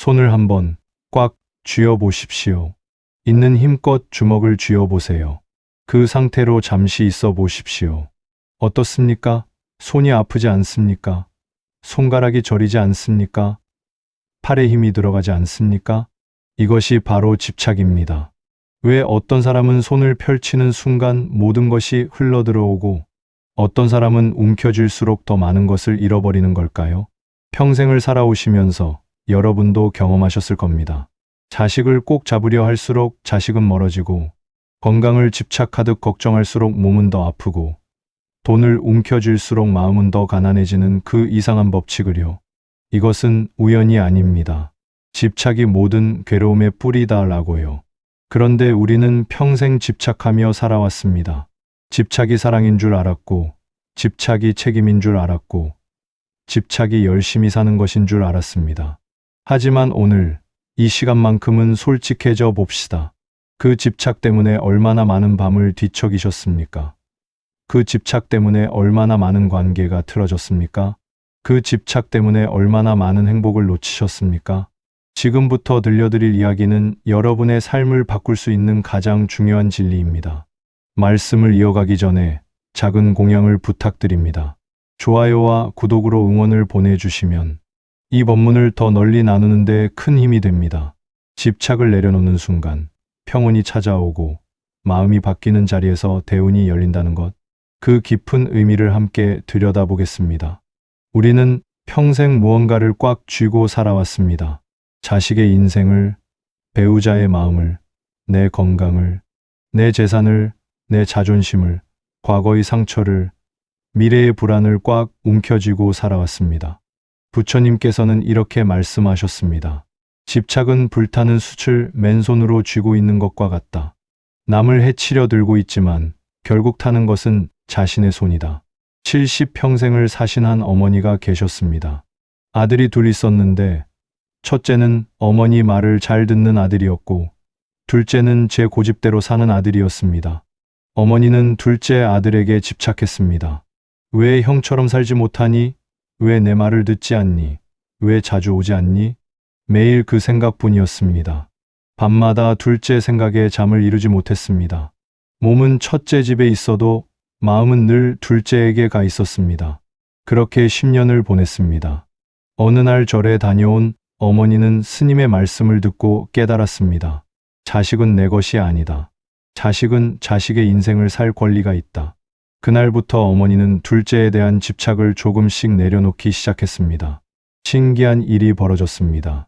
손을 한번 꽉 쥐어 보십시오. 있는 힘껏 주먹을 쥐어 보세요. 그 상태로 잠시 있어 보십시오. 어떻습니까? 손이 아프지 않습니까? 손가락이 저리지 않습니까? 팔에 힘이 들어가지 않습니까? 이것이 바로 집착입니다. 왜 어떤 사람은 손을 펼치는 순간 모든 것이 흘러들어오고 어떤 사람은 움켜쥘수록 더 많은 것을 잃어버리는 걸까요? 평생을 살아오시면서 여러분도 경험하셨을 겁니다. 자식을 꼭 잡으려 할수록 자식은 멀어지고, 건강을 집착하듯 걱정할수록 몸은 더 아프고, 돈을 움켜쥘수록 마음은 더 가난해지는 그 이상한 법칙을요. 이것은 우연이 아닙니다. 집착이 모든 괴로움의 뿌리다라고요. 그런데 우리는 평생 집착하며 살아왔습니다. 집착이 사랑인 줄 알았고, 집착이 책임인 줄 알았고, 집착이 열심히 사는 것인 줄 알았습니다. 하지만 오늘 이 시간만큼은 솔직해져 봅시다. 그 집착 때문에 얼마나 많은 밤을 뒤척이셨습니까? 그 집착 때문에 얼마나 많은 관계가 틀어졌습니까? 그 집착 때문에 얼마나 많은 행복을 놓치셨습니까? 지금부터 들려드릴 이야기는 여러분의 삶을 바꿀 수 있는 가장 중요한 진리입니다. 말씀을 이어가기 전에 작은 공양을 부탁드립니다. 좋아요와 구독으로 응원을 보내주시면 이 법문을 더 널리 나누는 데 큰 힘이 됩니다. 집착을 내려놓는 순간 평온이 찾아오고 마음이 바뀌는 자리에서 대운이 열린다는 것, 그 깊은 의미를 함께 들여다보겠습니다. 우리는 평생 무언가를 꽉 쥐고 살아왔습니다. 자식의 인생을, 배우자의 마음을, 내 건강을, 내 재산을, 내 자존심을, 과거의 상처를, 미래의 불안을 꽉 움켜쥐고 살아왔습니다. 부처님께서는 이렇게 말씀하셨습니다. 집착은 불타는 숯을 맨손으로 쥐고 있는 것과 같다. 남을 해치려 들고 있지만 결국 타는 것은 자신의 손이다. 70평생을 사신 한 어머니가 계셨습니다. 아들이 둘 있었는데 첫째는 어머니 말을 잘 듣는 아들이었고 둘째는 제 고집대로 사는 아들이었습니다. 어머니는 둘째 아들에게 집착했습니다. 왜 형처럼 살지 못하니? 왜 내 말을 듣지 않니? 왜 자주 오지 않니? 매일 그 생각뿐이었습니다. 밤마다 둘째 생각에 잠을 이루지 못했습니다. 몸은 첫째 집에 있어도 마음은 늘 둘째에게 가 있었습니다. 그렇게 10년을 보냈습니다. 어느 날 절에 다녀온 어머니는 스님의 말씀을 듣고 깨달았습니다. 자식은 내 것이 아니다. 자식은 자식의 인생을 살 권리가 있다. 그날부터 어머니는 둘째에 대한 집착을 조금씩 내려놓기 시작했습니다. 신기한 일이 벌어졌습니다.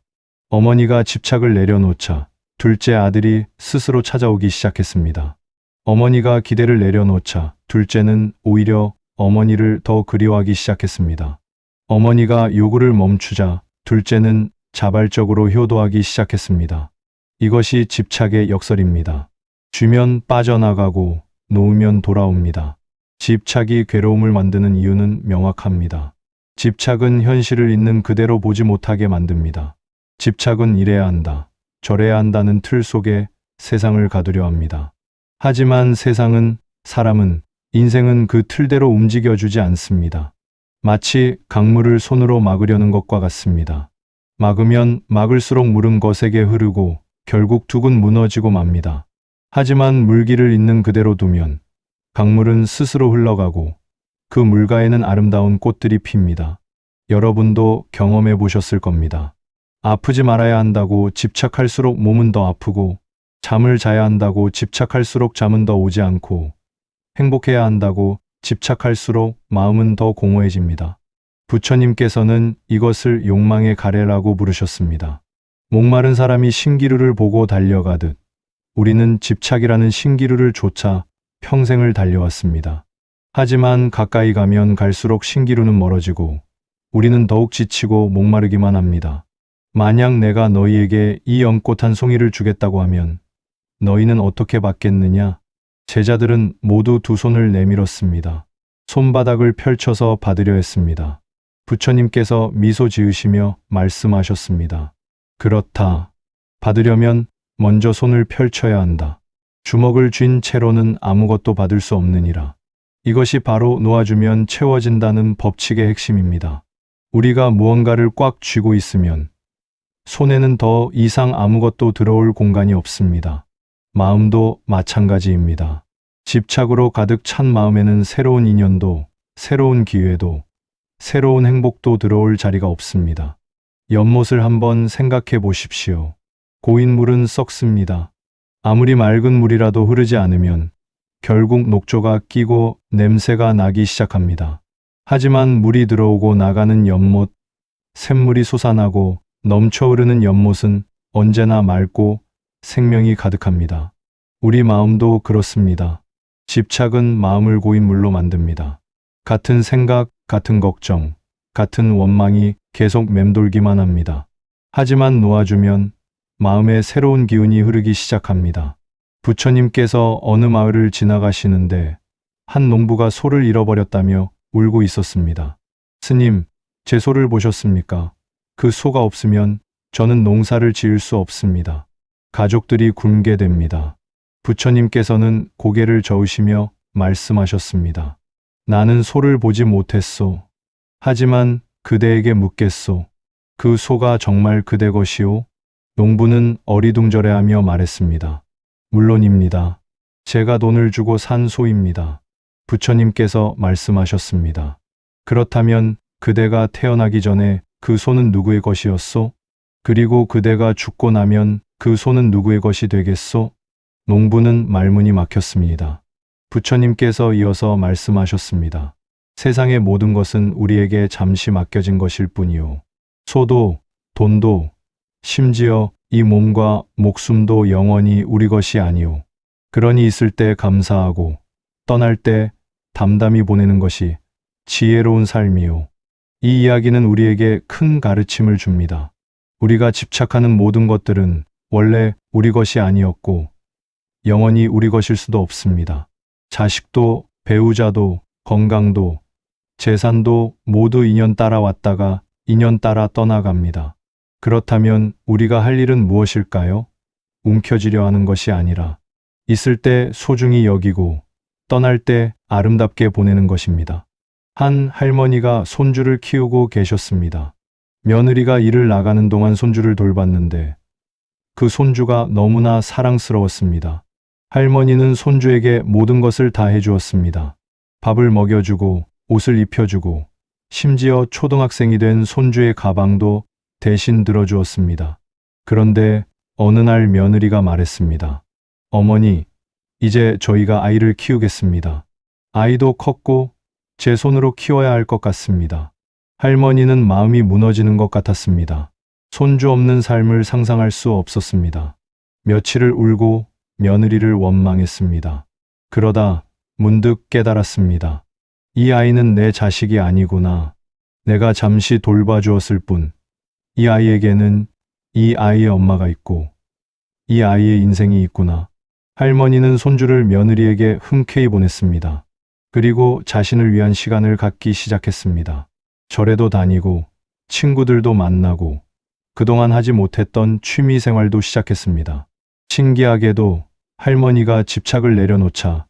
어머니가 집착을 내려놓자 둘째 아들이 스스로 찾아오기 시작했습니다. 어머니가 기대를 내려놓자 둘째는 오히려 어머니를 더 그리워하기 시작했습니다. 어머니가 요구를 멈추자 둘째는 자발적으로 효도하기 시작했습니다. 이것이 집착의 역설입니다. 주면 빠져나가고 놓으면 돌아옵니다. 집착이 괴로움을 만드는 이유는 명확합니다. 집착은 현실을 있는 그대로 보지 못하게 만듭니다. 집착은 이래야 한다, 저래야 한다는 틀 속에 세상을 가두려 합니다. 하지만 세상은, 사람은, 인생은 그 틀대로 움직여주지 않습니다. 마치 강물을 손으로 막으려는 것과 같습니다. 막으면 막을수록 물은 거세게 흐르고 결국 둑은 무너지고 맙니다. 하지만 물기를 있는 그대로 두면 강물은 스스로 흘러가고 그 물가에는 아름다운 꽃들이 핍니다. 여러분도 경험해 보셨을 겁니다. 아프지 말아야 한다고 집착할수록 몸은 더 아프고, 잠을 자야 한다고 집착할수록 잠은 더 오지 않고, 행복해야 한다고 집착할수록 마음은 더 공허해집니다. 부처님께서는 이것을 욕망의 가래라고 부르셨습니다. 목마른 사람이 신기루를 보고 달려가듯 우리는 집착이라는 신기루를 쫓아 평생을 달려왔습니다. 하지만 가까이 가면 갈수록 신기루는 멀어지고 우리는 더욱 지치고 목마르기만 합니다. 만약 내가 너희에게 이 연꽃 한 송이를 주겠다고 하면 너희는 어떻게 받겠느냐? 제자들은 모두 두 손을 내밀었습니다. 손바닥을 펼쳐서 받으려 했습니다. 부처님께서 미소 지으시며 말씀하셨습니다. 그렇다. 받으려면 먼저 손을 펼쳐야 한다. 주먹을 쥔 채로는 아무것도 받을 수 없느니라. 이것이 바로 놓아주면 채워진다는 법칙의 핵심입니다. 우리가 무언가를 꽉 쥐고 있으면 손에는 더 이상 아무것도 들어올 공간이 없습니다. 마음도 마찬가지입니다. 집착으로 가득 찬 마음에는 새로운 인연도, 새로운 기회도, 새로운 행복도 들어올 자리가 없습니다. 연못을 한번 생각해 보십시오. 고인 물은 썩습니다. 아무리 맑은 물이라도 흐르지 않으면 결국 녹조가 끼고 냄새가 나기 시작합니다. 하지만 물이 들어오고 나가는 연못, 샘물이 솟아나고 넘쳐 흐르는 연못은 언제나 맑고 생명이 가득합니다. 우리 마음도 그렇습니다. 집착은 마음을 고인 물로 만듭니다. 같은 생각, 같은 걱정, 같은 원망이 계속 맴돌기만 합니다. 하지만 놓아주면 마음에 새로운 기운이 흐르기 시작합니다. 부처님께서 어느 마을을 지나가시는데 한 농부가 소를 잃어버렸다며 울고 있었습니다. 스님, 제 소를 보셨습니까? 그 소가 없으면 저는 농사를 지을 수 없습니다. 가족들이 굶게 됩니다. 부처님께서는 고개를 저으시며 말씀하셨습니다. 나는 소를 보지 못했소. 하지만 그대에게 묻겠소. 그 소가 정말 그대 것이오? 농부는 어리둥절해하며 말했습니다. 물론입니다. 제가 돈을 주고 산 소입니다. 부처님께서 말씀하셨습니다. 그렇다면 그대가 태어나기 전에 그 소는 누구의 것이었소? 그리고 그대가 죽고 나면 그 소는 누구의 것이 되겠소? 농부는 말문이 막혔습니다. 부처님께서 이어서 말씀하셨습니다. 세상의 모든 것은 우리에게 잠시 맡겨진 것일 뿐이요. 소도, 돈도, 심지어 이 몸과 목숨도 영원히 우리 것이 아니오. 그러니 있을 때 감사하고 떠날 때 담담히 보내는 것이 지혜로운 삶이오. 이 이야기는 우리에게 큰 가르침을 줍니다. 우리가 집착하는 모든 것들은 원래 우리 것이 아니었고 영원히 우리 것일 수도 없습니다. 자식도, 배우자도, 건강도, 재산도 모두 인연 따라 왔다가 인연 따라 떠나갑니다. 그렇다면 우리가 할 일은 무엇일까요? 움켜쥐려 하는 것이 아니라 있을 때 소중히 여기고 떠날 때 아름답게 보내는 것입니다. 한 할머니가 손주를 키우고 계셨습니다. 며느리가 일을 나가는 동안 손주를 돌봤는데 그 손주가 너무나 사랑스러웠습니다. 할머니는 손주에게 모든 것을 다 해주었습니다. 밥을 먹여주고 옷을 입혀주고 심지어 초등학생이 된 손주의 가방도 대신 들어주었습니다. 그런데 어느 날 며느리가 말했습니다. 어머니, 이제 저희가 아이를 키우겠습니다. 아이도 컸고 제 손으로 키워야 할 것 같습니다. 할머니는 마음이 무너지는 것 같았습니다. 손주 없는 삶을 상상할 수 없었습니다. 며칠을 울고 며느리를 원망했습니다. 그러다 문득 깨달았습니다. 이 아이는 내 자식이 아니구나. 내가 잠시 돌봐주었을 뿐. 이 아이에게는 이 아이의 엄마가 있고 이 아이의 인생이 있구나. 할머니는 손주를 며느리에게 흔쾌히 보냈습니다. 그리고 자신을 위한 시간을 갖기 시작했습니다. 절에도 다니고 친구들도 만나고 그동안 하지 못했던 취미 생활도 시작했습니다. 신기하게도 할머니가 집착을 내려놓자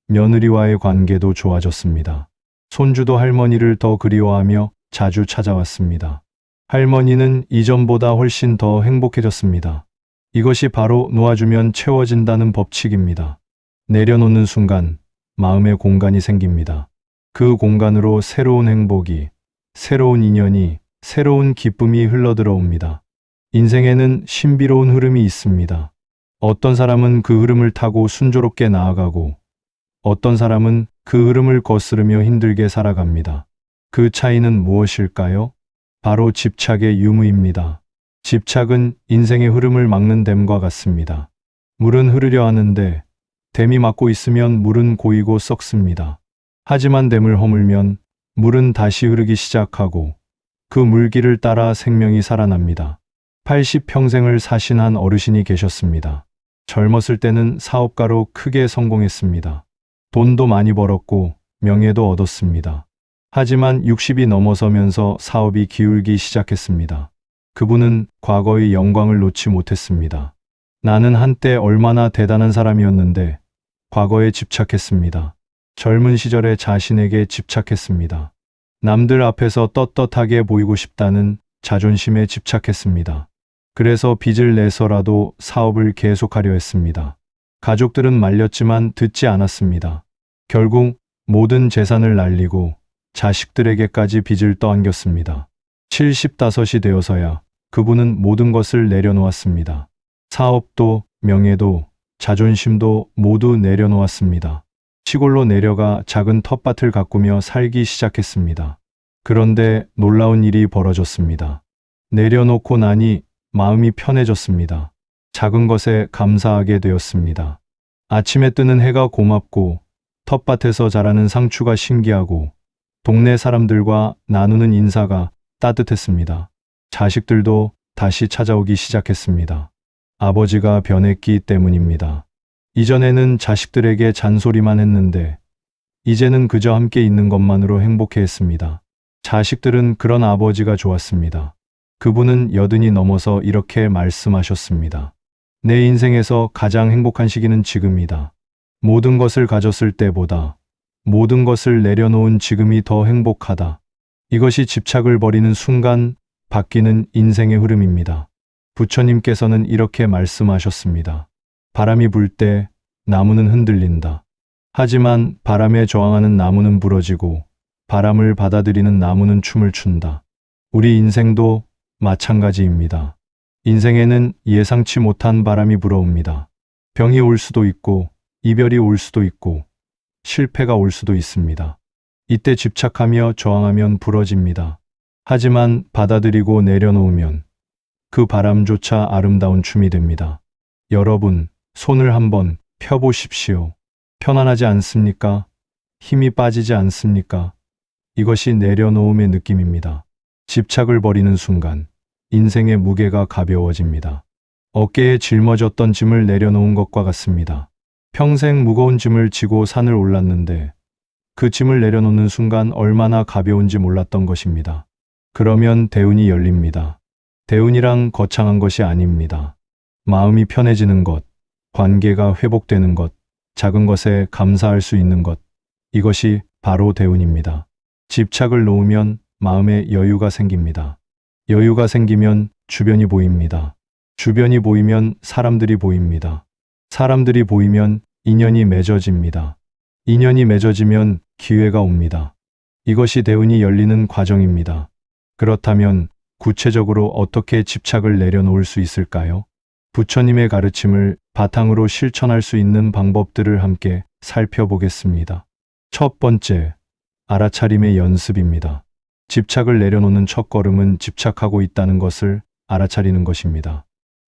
며느리와의 관계도 좋아졌습니다. 손주도 할머니를 더 그리워하며 자주 찾아왔습니다. 할머니는 이전보다 훨씬 더 행복해졌습니다. 이것이 바로 놓아주면 채워진다는 법칙입니다. 내려놓는 순간 마음의 공간이 생깁니다. 그 공간으로 새로운 행복이, 새로운 인연이, 새로운 기쁨이 흘러들어옵니다. 인생에는 신비로운 흐름이 있습니다. 어떤 사람은 그 흐름을 타고 순조롭게 나아가고 어떤 사람은 그 흐름을 거스르며 힘들게 살아갑니다. 그 차이는 무엇일까요? 바로 집착의 유무입니다. 집착은 인생의 흐름을 막는 댐과 같습니다. 물은 흐르려 하는데 댐이 막고 있으면 물은 고이고 썩습니다. 하지만 댐을 허물면 물은 다시 흐르기 시작하고 그 물길을 따라 생명이 살아납니다. 80평생을 사신 한 어르신이 계셨습니다. 젊었을 때는 사업가로 크게 성공했습니다. 돈도 많이 벌었고 명예도 얻었습니다. 하지만 60이 넘어서면서 사업이 기울기 시작했습니다. 그분은 과거의 영광을 놓지 못했습니다. 나는 한때 얼마나 대단한 사람이었는데 과거에 집착했습니다. 젊은 시절에 자신에게 집착했습니다. 남들 앞에서 떳떳하게 보이고 싶다는 자존심에 집착했습니다. 그래서 빚을 내서라도 사업을 계속하려 했습니다. 가족들은 말렸지만 듣지 않았습니다. 결국 모든 재산을 날리고 자식들에게까지 빚을 떠안겼습니다. 75이 되어서야 그분은 모든 것을 내려놓았습니다. 사업도, 명예도, 자존심도 모두 내려놓았습니다. 시골로 내려가 작은 텃밭을 가꾸며 살기 시작했습니다. 그런데 놀라운 일이 벌어졌습니다. 내려놓고 나니 마음이 편해졌습니다. 작은 것에 감사하게 되었습니다. 아침에 뜨는 해가 고맙고, 텃밭에서 자라는 상추가 신기하고, 동네 사람들과 나누는 인사가 따뜻했습니다. 자식들도 다시 찾아오기 시작했습니다. 아버지가 변했기 때문입니다. 이전에는 자식들에게 잔소리만 했는데, 이제는 그저 함께 있는 것만으로 행복해했습니다. 자식들은 그런 아버지가 좋았습니다. 그분은 80이 넘어서 이렇게 말씀하셨습니다. 내 인생에서 가장 행복한 시기는 지금이다. 모든 것을 가졌을 때보다 모든 것을 내려놓은 지금이 더 행복하다. 이것이 집착을 버리는 순간 바뀌는 인생의 흐름입니다. 부처님께서는 이렇게 말씀하셨습니다. 바람이 불 때 나무는 흔들린다. 하지만 바람에 저항하는 나무는 부러지고 바람을 받아들이는 나무는 춤을 춘다. 우리 인생도 마찬가지입니다. 인생에는 예상치 못한 바람이 불어옵니다. 병이 올 수도 있고, 이별이 올 수도 있고, 실패가 올 수도 있습니다. 이때 집착하며 저항하면 부러집니다. 하지만 받아들이고 내려놓으면 그 바람조차 아름다운 춤이 됩니다. 여러분, 손을 한번 펴보십시오. 편안하지 않습니까? 힘이 빠지지 않습니까? 이것이 내려놓음의 느낌입니다. 집착을 버리는 순간 인생의 무게가 가벼워집니다. 어깨에 짊어졌던 짐을 내려놓은 것과 같습니다. 평생 무거운 짐을 지고 산을 올랐는데 그 짐을 내려놓는 순간 얼마나 가벼운지 몰랐던 것입니다. 그러면 대운이 열립니다. 대운이란 거창한 것이 아닙니다. 마음이 편해지는 것, 관계가 회복되는 것, 작은 것에 감사할 수 있는 것, 이것이 바로 대운입니다. 집착을 놓으면 마음에 여유가 생깁니다. 여유가 생기면 주변이 보입니다. 주변이 보이면 사람들이 보입니다. 사람들이 보이면 인연이 맺어집니다. 인연이 맺어지면 기회가 옵니다. 이것이 대운이 열리는 과정입니다. 그렇다면 구체적으로 어떻게 집착을 내려놓을 수 있을까요? 부처님의 가르침을 바탕으로 실천할 수 있는 방법들을 함께 살펴보겠습니다. 첫 번째, 알아차림의 연습입니다. 집착을 내려놓는 첫걸음은 집착하고 있다는 것을 알아차리는 것입니다.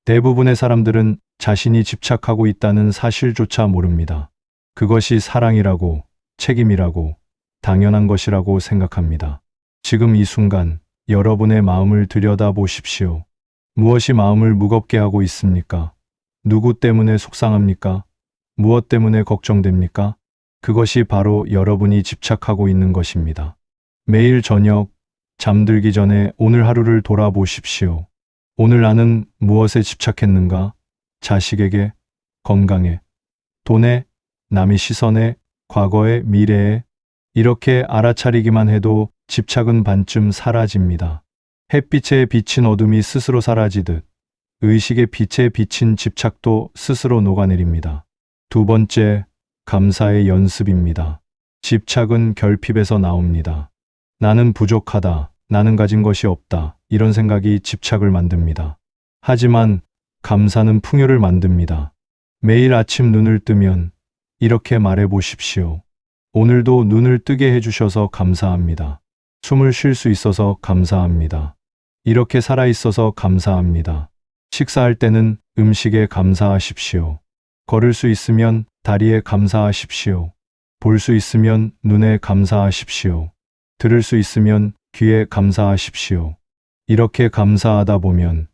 대부분의 사람들은 자신이 집착하고 있다는 사실조차 모릅니다. 그것이 사랑이라고, 책임이라고, 당연한 것이라고 생각합니다. 지금 이 순간 여러분의 마음을 들여다보십시오. 무엇이 마음을 무겁게 하고 있습니까? 누구 때문에 속상합니까? 무엇 때문에 걱정됩니까? 그것이 바로 여러분이 집착하고 있는 것입니다. 매일 저녁 잠들기 전에 오늘 하루를 돌아보십시오. 오늘 나는 무엇에 집착했는가? 자식에게, 건강에, 돈에, 남의 시선에, 과거에, 미래에. 이렇게 알아차리기만 해도 집착은 반쯤 사라집니다. 햇빛에 비친 어둠이 스스로 사라지듯 의식의 빛에 비친 집착도 스스로 녹아내립니다. 두 번째, 감사의 연습입니다. 집착은 결핍에서 나옵니다. 나는 부족하다, 나는 가진 것이 없다, 이런 생각이 집착을 만듭니다. 하지만 감사는 풍요를 만듭니다. 매일 아침 눈을 뜨면 이렇게 말해 보십시오. 오늘도 눈을 뜨게 해주셔서 감사합니다. 숨을 쉴 수 있어서 감사합니다. 이렇게 살아있어서 감사합니다. 식사할 때는 음식에 감사하십시오. 걸을 수 있으면 다리에 감사하십시오. 볼 수 있으면 눈에 감사하십시오. 들을 수 있으면 귀에 감사하십시오. 이렇게 감사하다 보면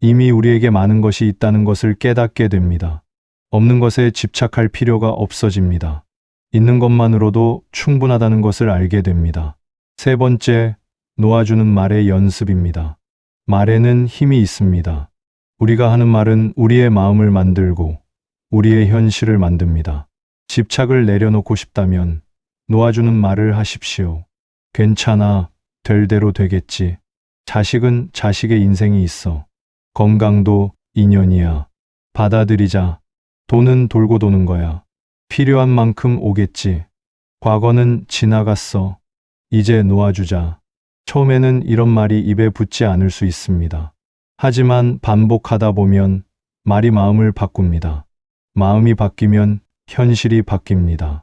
이미 우리에게 많은 것이 있다는 것을 깨닫게 됩니다. 없는 것에 집착할 필요가 없어집니다. 있는 것만으로도 충분하다는 것을 알게 됩니다. 세 번째, 놓아주는 말의 연습입니다. 말에는 힘이 있습니다. 우리가 하는 말은 우리의 마음을 만들고 우리의 현실을 만듭니다. 집착을 내려놓고 싶다면 놓아주는 말을 하십시오. 괜찮아, 될 대로 되겠지. 자식은 자식의 인생이 있어. 건강도 인연이야. 받아들이자. 돈은 돌고 도는 거야. 필요한 만큼 오겠지. 과거는 지나갔어. 이제 놓아주자. 처음에는 이런 말이 입에 붙지 않을 수 있습니다. 하지만 반복하다 보면 말이 마음을 바꿉니다. 마음이 바뀌면 현실이 바뀝니다.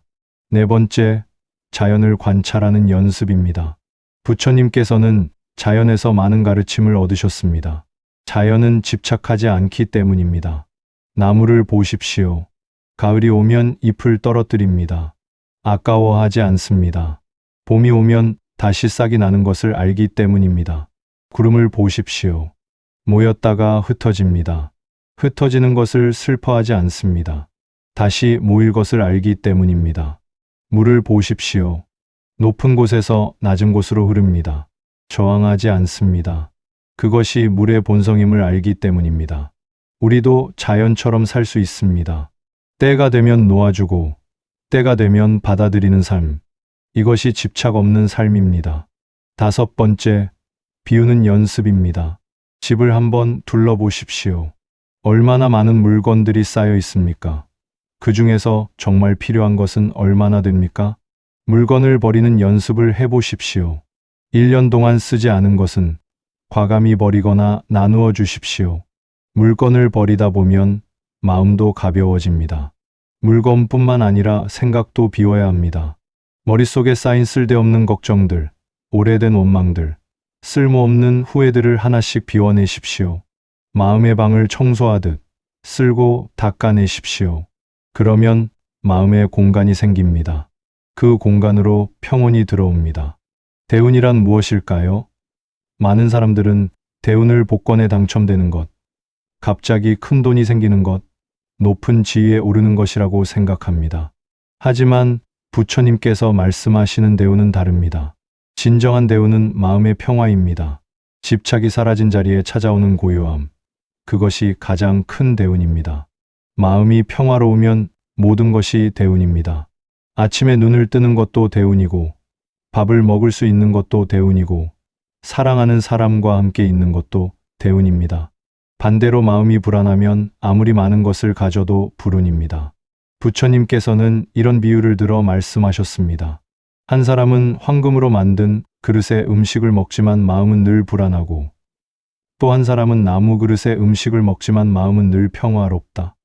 네 번째, 자연을 관찰하는 연습입니다. 부처님께서는 자연에서 많은 가르침을 얻으셨습니다. 자연은 집착하지 않기 때문입니다. 나무를 보십시오. 가을이 오면 잎을 떨어뜨립니다. 아까워하지 않습니다. 봄이 오면 다시 싹이 나는 것을 알기 때문입니다. 구름을 보십시오. 모였다가 흩어집니다. 흩어지는 것을 슬퍼하지 않습니다. 다시 모일 것을 알기 때문입니다. 물을 보십시오. 높은 곳에서 낮은 곳으로 흐릅니다. 저항하지 않습니다. 그것이 물의 본성임을 알기 때문입니다. 우리도 자연처럼 살 수 있습니다. 때가 되면 놓아주고, 때가 되면 받아들이는 삶. 이것이 집착 없는 삶입니다. 다섯 번째, 비우는 연습입니다. 집을 한번 둘러보십시오. 얼마나 많은 물건들이 쌓여 있습니까? 그 중에서 정말 필요한 것은 얼마나 됩니까? 물건을 버리는 연습을 해보십시오. 1년 동안 쓰지 않은 것은 과감히 버리거나 나누어 주십시오. 물건을 버리다 보면 마음도 가벼워집니다. 물건뿐만 아니라 생각도 비워야 합니다. 머릿속에 쌓인 쓸데없는 걱정들, 오래된 원망들, 쓸모없는 후회들을 하나씩 비워내십시오. 마음의 방을 청소하듯 쓸고 닦아내십시오. 그러면 마음의 공간이 생깁니다. 그 공간으로 평온이 들어옵니다. 대운이란 무엇일까요? 많은 사람들은 대운을 복권에 당첨되는 것, 갑자기 큰 돈이 생기는 것, 높은 지위에 오르는 것이라고 생각합니다. 하지만 부처님께서 말씀하시는 대운은 다릅니다. 진정한 대운은 마음의 평화입니다. 집착이 사라진 자리에 찾아오는 고요함. 그것이 가장 큰 대운입니다. 마음이 평화로우면 모든 것이 대운입니다. 아침에 눈을 뜨는 것도 대운이고, 밥을 먹을 수 있는 것도 대운이고, 사랑하는 사람과 함께 있는 것도 대운입니다. 반대로 마음이 불안하면 아무리 많은 것을 가져도 불운입니다. 부처님께서는 이런 비유를 들어 말씀하셨습니다. 한 사람은 황금으로 만든 그릇에 음식을 먹지만 마음은 늘 불안하고, 또 한 사람은 나무 그릇에 음식을 먹지만 마음은 늘 평화롭다.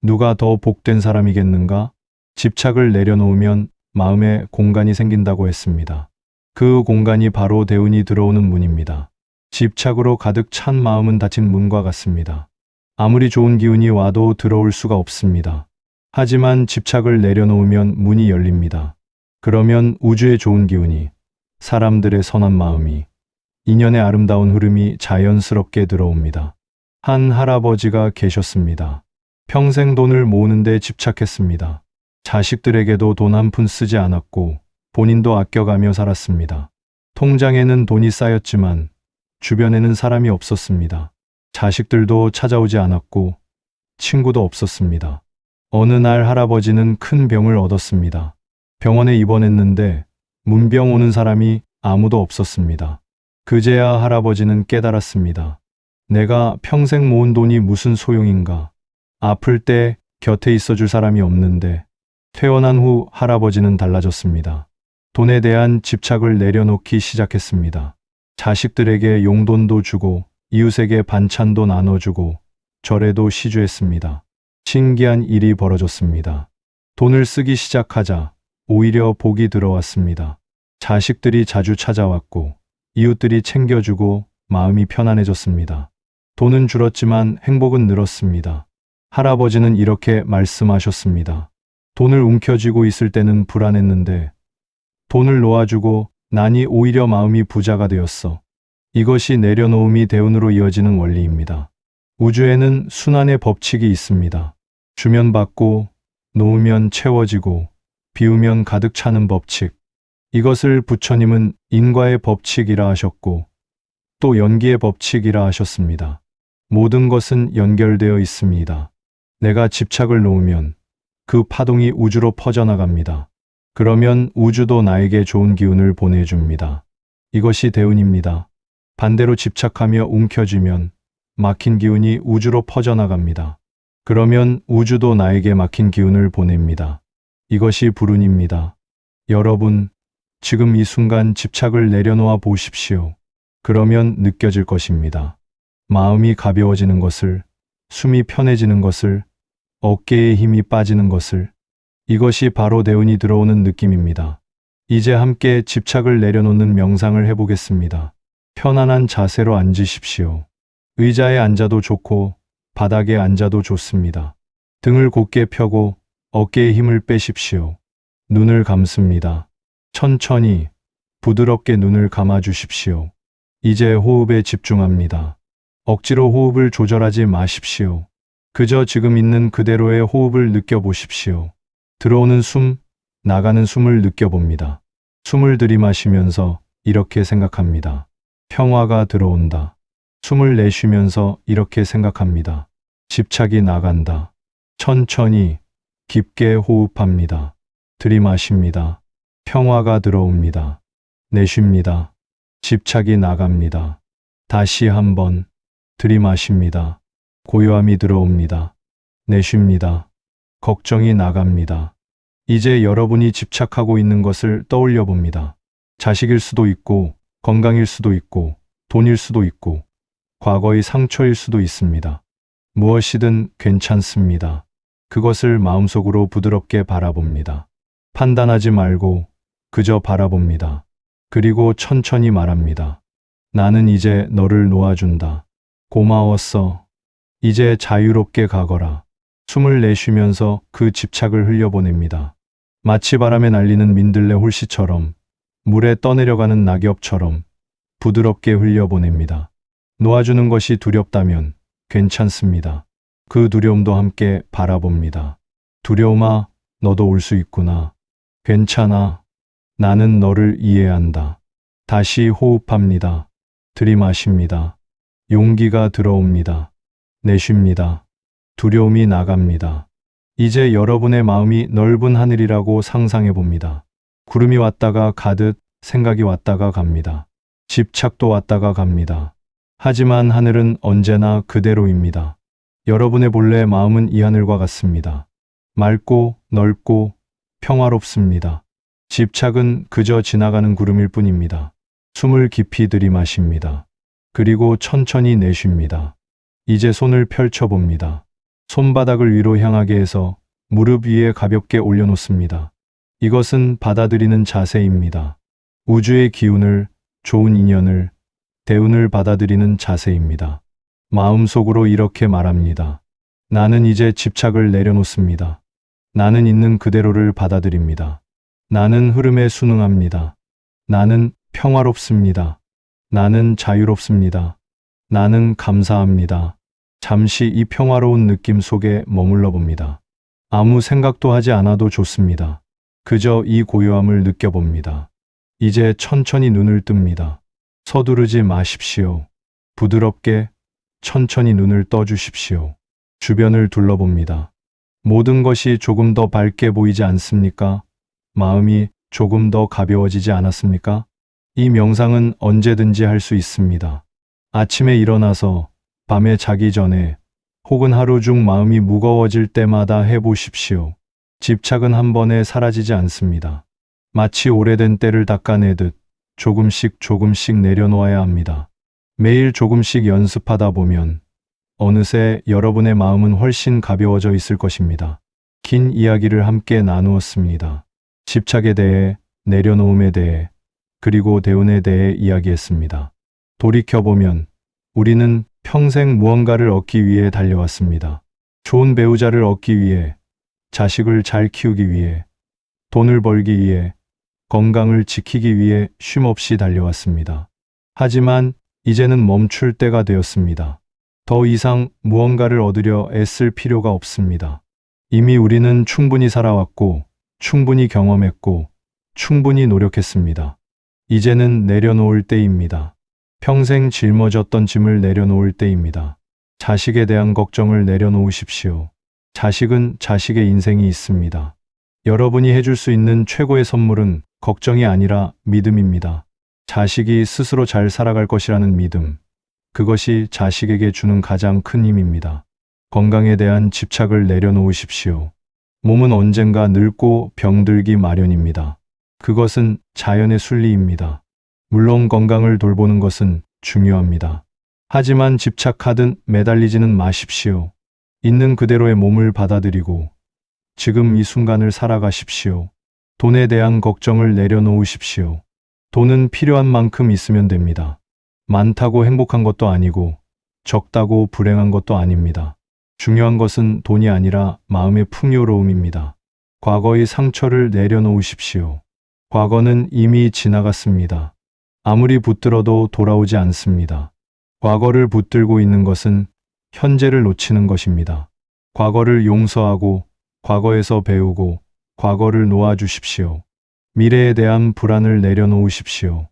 누가 더 복된 사람이겠는가? 집착을 내려놓으면 마음에 공간이 생긴다고 했습니다. 그 공간이 바로 대운이 들어오는 문입니다. 집착으로 가득 찬 마음은 닫힌 문과 같습니다. 아무리 좋은 기운이 와도 들어올 수가 없습니다. 하지만 집착을 내려놓으면 문이 열립니다. 그러면 우주의 좋은 기운이, 사람들의 선한 마음이, 인연의 아름다운 흐름이 자연스럽게 들어옵니다. 한 할아버지가 계셨습니다. 평생 돈을 모으는 데 집착했습니다. 자식들에게도 돈 한 푼 쓰지 않았고 본인도 아껴가며 살았습니다. 통장에는 돈이 쌓였지만 주변에는 사람이 없었습니다. 자식들도 찾아오지 않았고 친구도 없었습니다. 어느 날 할아버지는 큰 병을 얻었습니다. 병원에 입원했는데 문병 오는 사람이 아무도 없었습니다. 그제야 할아버지는 깨달았습니다. 내가 평생 모은 돈이 무슨 소용인가? 아플 때 곁에 있어줄 사람이 없는데. 퇴원한 후 할아버지는 달라졌습니다. 돈에 대한 집착을 내려놓기 시작했습니다. 자식들에게 용돈도 주고 이웃에게 반찬도 나눠주고 절에도 시주했습니다. 신기한 일이 벌어졌습니다. 돈을 쓰기 시작하자 오히려 복이 들어왔습니다. 자식들이 자주 찾아왔고 이웃들이 챙겨주고 마음이 편안해졌습니다. 돈은 줄었지만 행복은 늘었습니다. 할아버지는 이렇게 말씀하셨습니다. 돈을 움켜쥐고 있을 때는 불안했는데 돈을 놓아주고 나니 오히려 마음이 부자가 되었어. 이것이 내려놓음이 대운으로 이어지는 원리입니다. 우주에는 순환의 법칙이 있습니다. 주면 받고, 놓으면 채워지고, 비우면 가득 차는 법칙. 이것을 부처님은 인과의 법칙이라 하셨고, 또 연기의 법칙이라 하셨습니다. 모든 것은 연결되어 있습니다. 내가 집착을 놓으면 그 파동이 우주로 퍼져나갑니다. 그러면 우주도 나에게 좋은 기운을 보내줍니다. 이것이 대운입니다. 반대로 집착하며 움켜쥐면 막힌 기운이 우주로 퍼져나갑니다. 그러면 우주도 나에게 막힌 기운을 보냅니다. 이것이 불운입니다. 여러분, 지금 이 순간 집착을 내려놓아 보십시오. 그러면 느껴질 것입니다. 마음이 가벼워지는 것을, 숨이 편해지는 것을, 어깨에 힘이 빠지는 것을. 이것이 바로 대운이 들어오는 느낌입니다. 이제 함께 집착을 내려놓는 명상을 해보겠습니다. 편안한 자세로 앉으십시오. 의자에 앉아도 좋고 바닥에 앉아도 좋습니다. 등을 곧게 펴고 어깨에 힘을 빼십시오. 눈을 감습니다. 천천히 부드럽게 눈을 감아 주십시오. 이제 호흡에 집중합니다. 억지로 호흡을 조절하지 마십시오. 그저 지금 있는 그대로의 호흡을 느껴보십시오. 들어오는 숨, 나가는 숨을 느껴봅니다. 숨을 들이마시면서 이렇게 생각합니다. 평화가 들어온다. 숨을 내쉬면서 이렇게 생각합니다. 집착이 나간다. 천천히 깊게 호흡합니다. 들이마십니다. 평화가 들어옵니다. 내쉽니다. 집착이 나갑니다. 다시 한번 들이마십니다. 고요함이 들어옵니다. 내쉽니다. 걱정이 나갑니다. 이제 여러분이 집착하고 있는 것을 떠올려 봅니다. 자식일 수도 있고, 건강일 수도 있고, 돈일 수도 있고, 과거의 상처일 수도 있습니다. 무엇이든 괜찮습니다. 그것을 마음속으로 부드럽게 바라봅니다. 판단하지 말고 그저 바라봅니다. 그리고 천천히 말합니다. 나는 이제 너를 놓아준다. 고마웠어. 이제 자유롭게 가거라. 숨을 내쉬면서 그 집착을 흘려보냅니다. 마치 바람에 날리는 민들레 홀씨처럼, 물에 떠내려가는 낙엽처럼 부드럽게 흘려보냅니다. 놓아주는 것이 두렵다면 괜찮습니다. 그 두려움도 함께 바라봅니다. 두려움아, 너도 올 수 있구나. 괜찮아. 나는 너를 이해한다. 다시 호흡합니다. 들이마십니다. 용기가 들어옵니다. 내쉽니다. 두려움이 나갑니다. 이제 여러분의 마음이 넓은 하늘이라고 상상해 봅니다. 구름이 왔다가 가듯 생각이 왔다가 갑니다. 집착도 왔다가 갑니다. 하지만 하늘은 언제나 그대로입니다. 여러분의 본래 마음은 이 하늘과 같습니다. 맑고 넓고 평화롭습니다. 집착은 그저 지나가는 구름일 뿐입니다. 숨을 깊이 들이마십니다. 그리고 천천히 내쉽니다. 이제 손을 펼쳐봅니다. 손바닥을 위로 향하게 해서 무릎 위에 가볍게 올려놓습니다. 이것은 받아들이는 자세입니다. 우주의 기운을, 좋은 인연을, 대운을 받아들이는 자세입니다. 마음속으로 이렇게 말합니다. 나는 이제 집착을 내려놓습니다. 나는 있는 그대로를 받아들입니다. 나는 흐름에 순응합니다. 나는 평화롭습니다. 나는 자유롭습니다. 나는 감사합니다. 잠시 이 평화로운 느낌 속에 머물러 봅니다. 아무 생각도 하지 않아도 좋습니다. 그저 이 고요함을 느껴봅니다. 이제 천천히 눈을 뜹니다. 서두르지 마십시오. 부드럽게 천천히 눈을 떠주십시오. 주변을 둘러봅니다. 모든 것이 조금 더 밝게 보이지 않습니까? 마음이 조금 더 가벼워지지 않았습니까? 이 명상은 언제든지 할 수 있습니다. 아침에 일어나서, 밤에 자기 전에, 혹은 하루 중 마음이 무거워질 때마다 해보십시오. 집착은 한 번에 사라지지 않습니다. 마치 오래된 때를 닦아내듯 조금씩 조금씩 내려놓아야 합니다. 매일 조금씩 연습하다 보면 어느새 여러분의 마음은 훨씬 가벼워져 있을 것입니다. 긴 이야기를 함께 나누었습니다. 집착에 대해, 내려놓음에 대해, 그리고 대운에 대해 이야기했습니다. 돌이켜보면 우리는 평생 무언가를 얻기 위해 달려왔습니다. 좋은 배우자를 얻기 위해, 자식을 잘 키우기 위해, 돈을 벌기 위해, 건강을 지키기 위해 쉼없이 달려왔습니다. 하지만 이제는 멈출 때가 되었습니다. 더 이상 무언가를 얻으려 애쓸 필요가 없습니다. 이미 우리는 충분히 살아왔고, 충분히 경험했고, 충분히 노력했습니다. 이제는 내려놓을 때입니다. 평생 짊어졌던 짐을 내려놓을 때입니다. 자식에 대한 걱정을 내려놓으십시오. 자식은 자식의 인생이 있습니다. 여러분이 해줄 수 있는 최고의 선물은 걱정이 아니라 믿음입니다. 자식이 스스로 잘 살아갈 것이라는 믿음. 그것이 자식에게 주는 가장 큰 힘입니다. 건강에 대한 집착을 내려놓으십시오. 몸은 언젠가 늙고 병들기 마련입니다. 그것은 자연의 순리입니다. 물론 건강을 돌보는 것은 중요합니다. 하지만 집착하듯 매달리지는 마십시오. 있는 그대로의 몸을 받아들이고 지금 이 순간을 살아가십시오. 돈에 대한 걱정을 내려놓으십시오. 돈은 필요한 만큼 있으면 됩니다. 많다고 행복한 것도 아니고 적다고 불행한 것도 아닙니다. 중요한 것은 돈이 아니라 마음의 풍요로움입니다. 과거의 상처를 내려놓으십시오. 과거는 이미 지나갔습니다. 아무리 붙들어도 돌아오지 않습니다. 과거를 붙들고 있는 것은 현재를 놓치는 것입니다. 과거를 용서하고 과거에서 배우고 과거를 놓아주십시오. 미래에 대한 불안을 내려놓으십시오.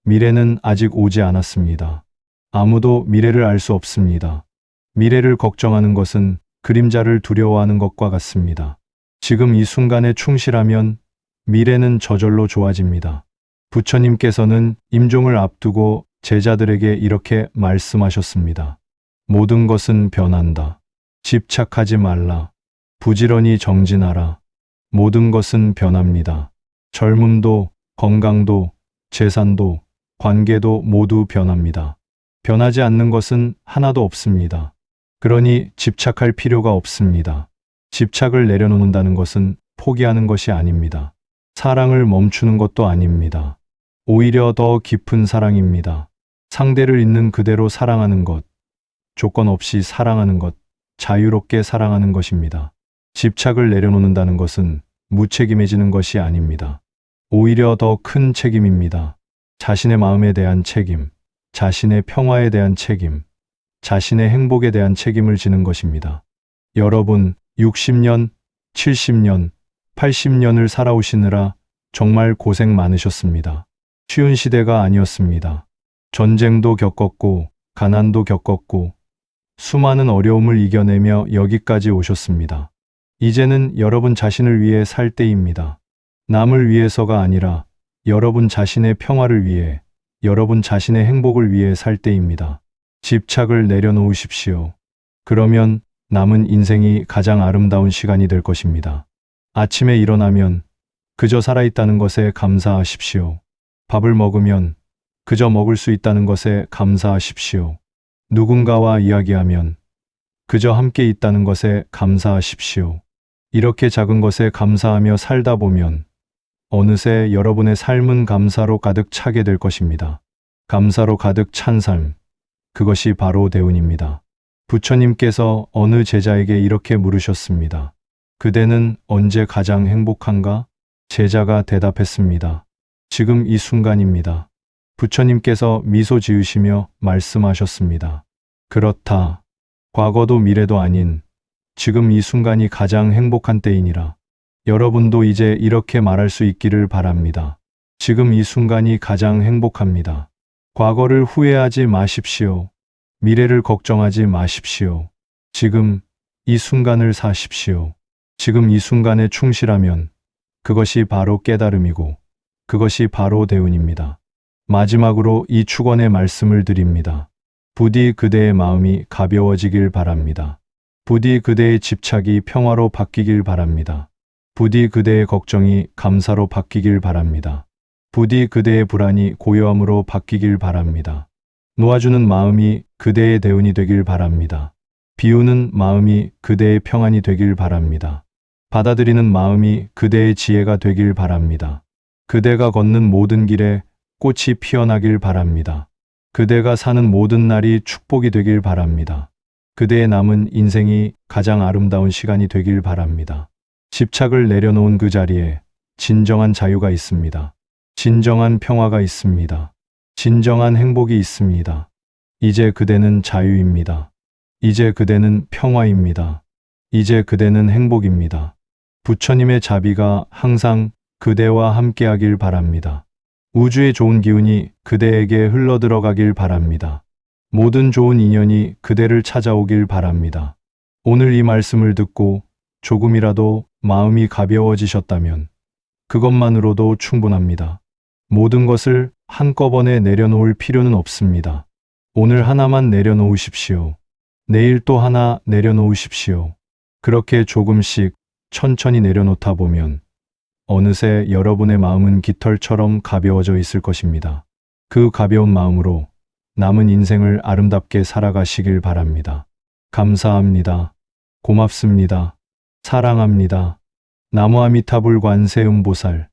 미래는 아직 오지 않았습니다. 아무도 미래를 알 수 없습니다. 미래를 걱정하는 것은 그림자를 두려워하는 것과 같습니다. 지금 이 순간에 충실하면 미래는 저절로 좋아집니다. 부처님께서는 임종을 앞두고 제자들에게 이렇게 말씀하셨습니다. 모든 것은 변한다. 집착하지 말라. 부지런히 정진하라. 모든 것은 변합니다. 젊음도, 건강도, 재산도, 관계도 모두 변합니다. 변하지 않는 것은 하나도 없습니다. 그러니 집착할 필요가 없습니다. 집착을 내려놓는다는 것은 포기하는 것이 아닙니다. 사랑을 멈추는 것도 아닙니다. 오히려 더 깊은 사랑입니다. 상대를 있는 그대로 사랑하는 것, 조건 없이 사랑하는 것, 자유롭게 사랑하는 것입니다. 집착을 내려놓는다는 것은 무책임해지는 것이 아닙니다. 오히려 더 큰 책임입니다. 자신의 마음에 대한 책임, 자신의 평화에 대한 책임, 자신의 행복에 대한 책임을 지는 것입니다. 여러분, 60년, 70년, 80년을 살아오시느라 정말 고생 많으셨습니다. 쉬운 시대가 아니었습니다. 전쟁도 겪었고, 가난도 겪었고, 수많은 어려움을 이겨내며 여기까지 오셨습니다. 이제는 여러분 자신을 위해 살 때입니다. 남을 위해서가 아니라 여러분 자신의 평화를 위해, 여러분 자신의 행복을 위해 살 때입니다. 집착을 내려놓으십시오. 그러면 남은 인생이 가장 아름다운 시간이 될 것입니다. 아침에 일어나면 그저 살아있다는 것에 감사하십시오. 밥을 먹으면 그저 먹을 수 있다는 것에 감사하십시오. 누군가와 이야기하면 그저 함께 있다는 것에 감사하십시오. 이렇게 작은 것에 감사하며 살다 보면 어느새 여러분의 삶은 감사로 가득 차게 될 것입니다. 감사로 가득 찬 삶, 그것이 바로 대운입니다. 부처님께서 어느 제자에게 이렇게 물으셨습니다. 그대는 언제 가장 행복한가? 제자가 대답했습니다. 지금 이 순간입니다. 부처님께서 미소 지으시며 말씀하셨습니다. 그렇다. 과거도 미래도 아닌 지금 이 순간이 가장 행복한 때이니라. 여러분도 이제 이렇게 말할 수 있기를 바랍니다. 지금 이 순간이 가장 행복합니다. 과거를 후회하지 마십시오. 미래를 걱정하지 마십시오. 지금 이 순간을 사십시오. 지금 이 순간에 충실하면 그것이 바로 깨달음이고 그것이 바로 대운입니다. 마지막으로 이 축원의 말씀을 드립니다. 부디 그대의 마음이 가벼워지길 바랍니다. 부디 그대의 집착이 평화로 바뀌길 바랍니다. 부디 그대의 걱정이 감사로 바뀌길 바랍니다. 부디 그대의 불안이 고요함으로 바뀌길 바랍니다. 놓아주는 마음이 그대의 대운이 되길 바랍니다. 비우는 마음이 그대의 평안이 되길 바랍니다. 받아들이는 마음이 그대의 지혜가 되길 바랍니다. 그대가 걷는 모든 길에 꽃이 피어나길 바랍니다. 그대가 사는 모든 날이 축복이 되길 바랍니다. 그대의 남은 인생이 가장 아름다운 시간이 되길 바랍니다. 집착을 내려놓은 그 자리에 진정한 자유가 있습니다. 진정한 평화가 있습니다. 진정한 행복이 있습니다. 이제 그대는 자유입니다. 이제 그대는 평화입니다. 이제 그대는 행복입니다. 부처님의 자비가 항상 그대와 함께하길 바랍니다. 우주의 좋은 기운이 그대에게 흘러들어가길 바랍니다. 모든 좋은 인연이 그대를 찾아오길 바랍니다. 오늘 이 말씀을 듣고 조금이라도 마음이 가벼워지셨다면 그것만으로도 충분합니다. 모든 것을 한꺼번에 내려놓을 필요는 없습니다. 오늘 하나만 내려놓으십시오. 내일 또 하나 내려놓으십시오. 그렇게 조금씩 천천히 내려놓다 보면 어느새 여러분의 마음은 깃털처럼 가벼워져 있을 것입니다. 그 가벼운 마음으로 남은 인생을 아름답게 살아가시길 바랍니다. 감사합니다. 고맙습니다. 사랑합니다. 나무 아미타불 관세음보살